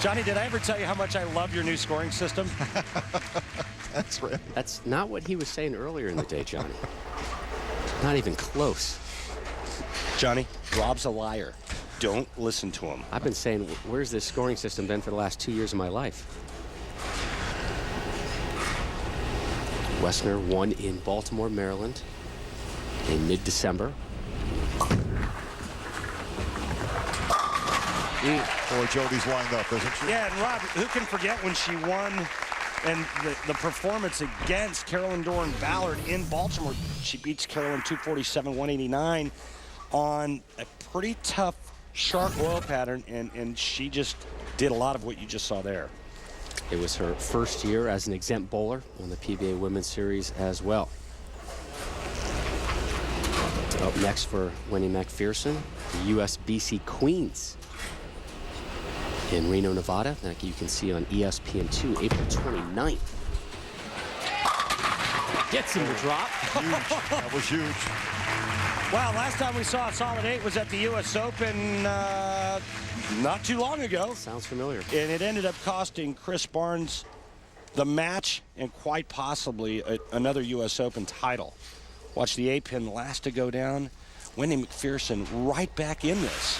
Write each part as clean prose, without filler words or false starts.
Johnny, did I ever tell you how much I love your new scoring system? That's right. That's not what he was saying earlier in the day, Johnny. Not even close. Johnny, Rob's a liar. Don't listen to him. I've been saying, where's this scoring system been for the last 2 years of my life? Woessner won in Baltimore, Maryland in mid-December. Boy, Jodi's lined up, isn't she? Yeah, and Rob, who can forget when she won and the performance against Carolyn Dorin-Ballard in Baltimore? She beats Carolyn 247-189 on a pretty tough shark oil pattern, and she just did a lot of what you just saw there. It was her first year as an exempt bowler on the PBA Women's Series as well. Up next for Wendy-Macpherson, the USBC Queens in Reno, Nevada, that you can see on ESPN2, April 29th. Gets him to drop. Huge. That was huge. Wow, last time we saw a solid 8 was at the U.S. Open not too long ago. Sounds familiar. And it ended up costing Chris Barnes the match and quite possibly another U.S. Open title. Watch the 8-pin last to go down. Wendy-Macpherson right back in this.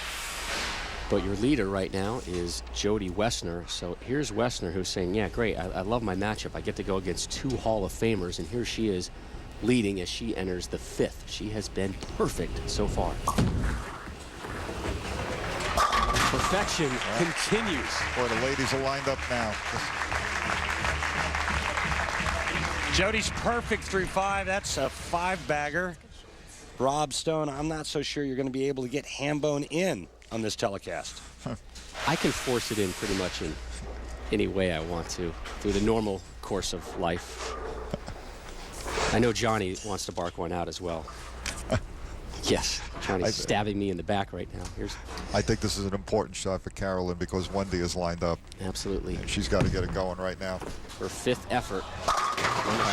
But your leader right now is Jodi-Woessner. So here's Woessner who's saying, yeah, great, I love my matchup. I get to go against 2 Hall of Famers, and here she is leading as she enters the 5th. She has been perfect so far. Perfection continues. Boy, the ladies are lined up now. Jodi's perfect through 5. That's a 5-bagger. Rob Stone, I'm not so sure you're going to be able to get Hambone in on this telecast. I can force it in pretty much in any way I want to through the normal course of life. I know Johnny wants to bark one out as well. Yes, Johnny's stabbing me in the back right now. I think this is an important shot for Carolyn because Wendy is lined up. Absolutely. And she's got to get it going right now. Her 5th effort.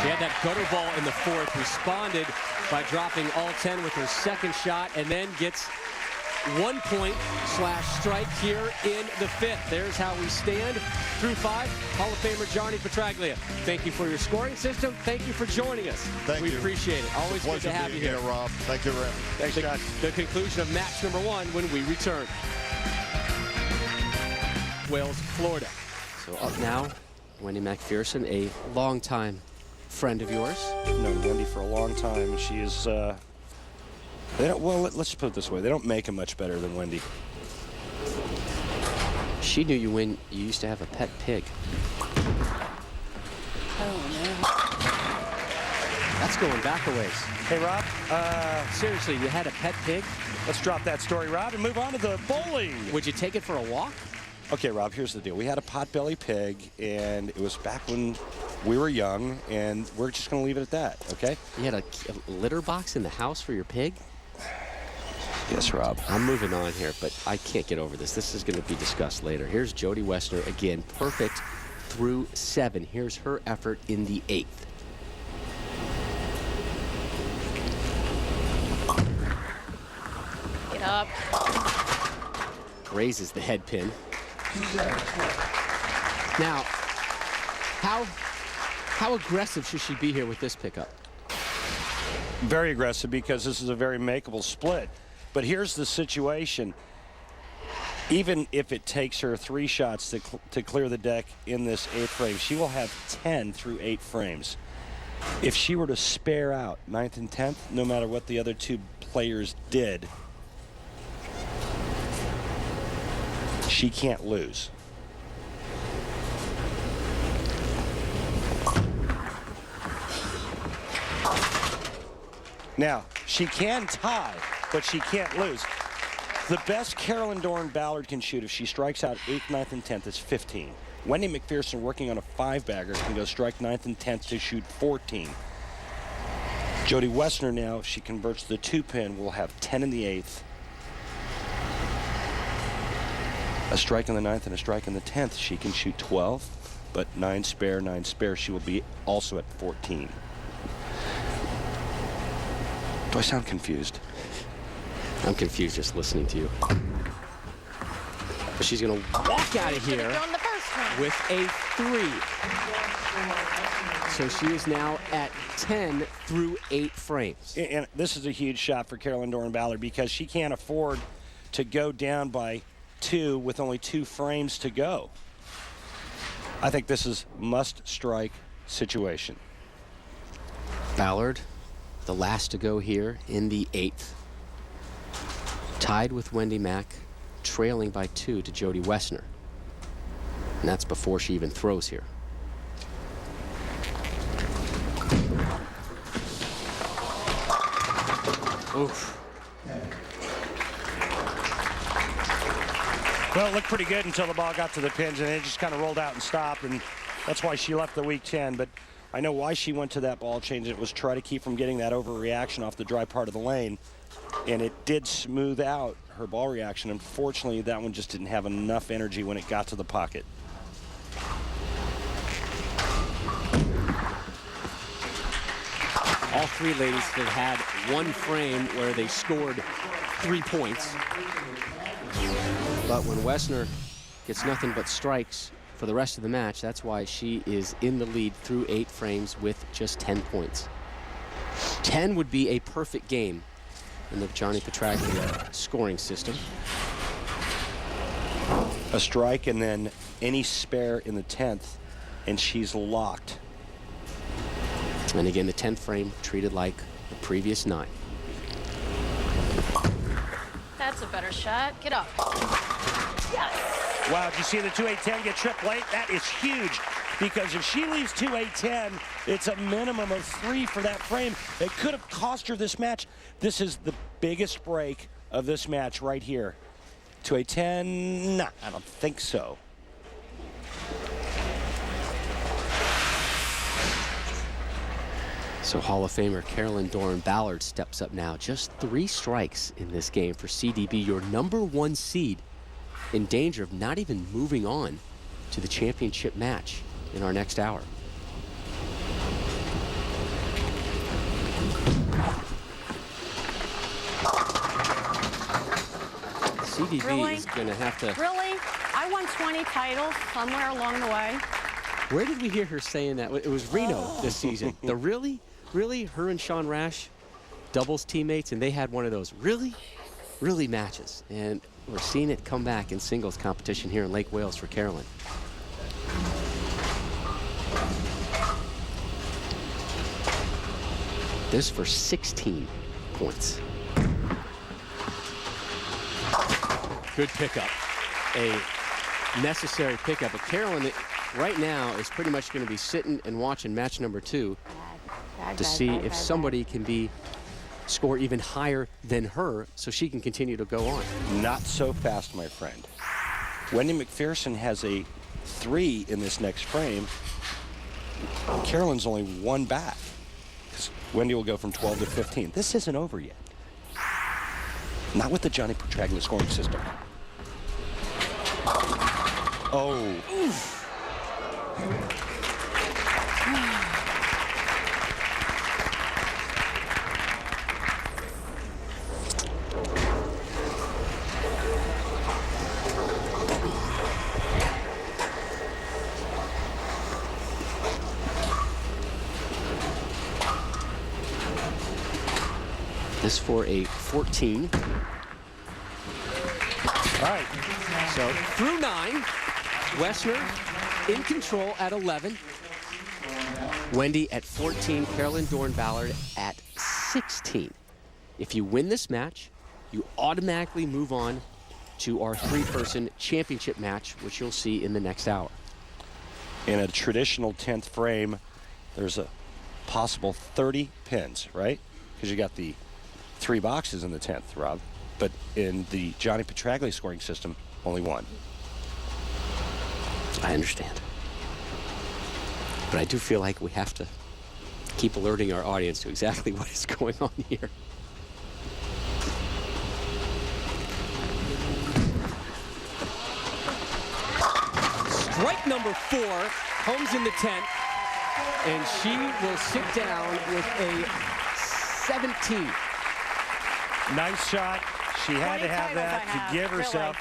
She had that gutter ball in the 4th, responded by dropping all 10 with her 2nd shot, and then gets 1 point / strike here in the 5th. There's how we stand through 5. Hall of Famer Johnny Petraglia, thank you for your scoring system. Thank you for joining us. Thank you. We appreciate it. Always good to have you here. Rob. Thank you, Ram. Thanks, John. The conclusion of match number 1 when we return. Wales, Florida. So up now, Wendy-Macpherson, a longtime friend of yours. I've known Wendy for a long time. She is, they don't, well, let's put it this way. They don't make them much better than Wendy. She knew you when you used to have a pet pig. Oh, no. That's going back a ways. Hey, Rob. Seriously, you had a pet pig? Let's drop that story, Rob, and move on to the bowling. Would you take it for a walk? Okay, Rob, here's the deal. We had a potbelly pig, and it was back when we were young, and we're just going to leave it at that, okay? You had a litter box in the house for your pig? Yes, Rob. I'm moving on here, but I can't get over this. This is going to be discussed later. Here's Jodi-Woessner again, perfect through 7. Here's her effort in the 8th. Get up. Grazes the head pin. Now, how aggressive should she be here with this pickup? Very aggressive because this is a very makeable split. But here's the situation. Even if it takes her 3 shots to clear the deck in this 8th frame, she will have 10 through 8 frames. If she were to spare out 9th and 10th, no matter what the other 2 players did, she can't lose. Now, she can tie, but she can't lose. The best Carolyn Dorin-Ballard can shoot if she strikes out 8th, 9th, and 10th is 15. Wendy-Macpherson working on a 5-bagger can go strike 9th and 10th to shoot 14. Jodi-Woessner now, if she converts the 2-pin, will have 10 in the 8th. A strike in the 9th and a strike in the 10th. She can shoot 12, but 9 spare, 9 spare. She will be also at 14. Do I sound confused? I'm confused just listening to you. But she's going to walk out of here with a 3. So she is now at 10 through 8 frames. And this is a huge shot for Carolyn Dorin-Ballard because she can't afford to go down by 2 with only 2 frames to go. I think this is must-strike situation. Ballard, the last to go here in the 8th. Tied with Wendy Mac, trailing by 2 to Jodi-Woessner. And that's before she even throws here. Oof. Well, it looked pretty good until the ball got to the pins, and it just kind of rolled out and stopped, and that's why she left the week 10. But I know why she went to that ball change. It was try to keep from getting that overreaction off the dry part of the lane, and it did smooth out her ball reaction. Unfortunately, that one just didn't have enough energy when it got to the pocket. All 3 ladies have had 1 frame where they scored 3 points. But when Woessner gets nothing but strikes for the rest of the match, that's why she is in the lead through 8 frames with just 10 points. 10 would be a perfect game in the Johnny Petraglia scoring system. A strike and then any spare in the 10th, and she's locked. And again, the 10th frame treated like the previous 9. That's a better shot. Get up. Yes. Wow, did you see the 2-8-10 get tripped late? That is huge, because if she leaves 2-8-10, it's a minimum of 3 for that frame. It could have cost her this match. This is the biggest break of this match right here. 2-8-10, nah, I don't think so. So Hall of Famer Carolyn Dorin-Ballard steps up now. Just 3 strikes in this game for CDB, your #1 seed, in danger of not even moving on to the championship match in our next hour. CDB Really? is going to have to... Really? I won 20 titles somewhere along the way. Where did we hear her saying that? It was Reno this season. The really? Really? Her and Sean Rash, doubles teammates, and they had one of those really matches. And we're seeing it come back in singles competition here in Lake Wales for Carolyn. This for 16 points. Good pickup. A necessary pickup. But Carolyn, right now, is pretty much going to be sitting and watching match #2 to see if somebody can score even higher than her so she can continue to go on. Not so fast, my friend. Wendy-Macpherson has a 3 in this next frame. Carolyn's only 1 back, because Wendy will go from 12 to 15. This isn't over yet. Not with the Johnny Petraglia scoring system. Oh. Oof. This for a 14. All right. So through 9, Woessner in control at 11. Wendy at 14, Carolyn Dorin-Ballard at 16. If you win this match, you automatically move on to our 3-person championship match, which you'll see in the next hour. In a traditional 10th frame, there's a possible 30 pins, right? Because you got the 3 boxes in the 10th, Rob. But in the Johnny Petraglia scoring system, only 1. I understand. But I do feel like we have to keep alerting our audience to exactly what is going on here. Strike number 4 comes in the 10th, and she will sit down with a 17. Nice shot. She had to have that to give herself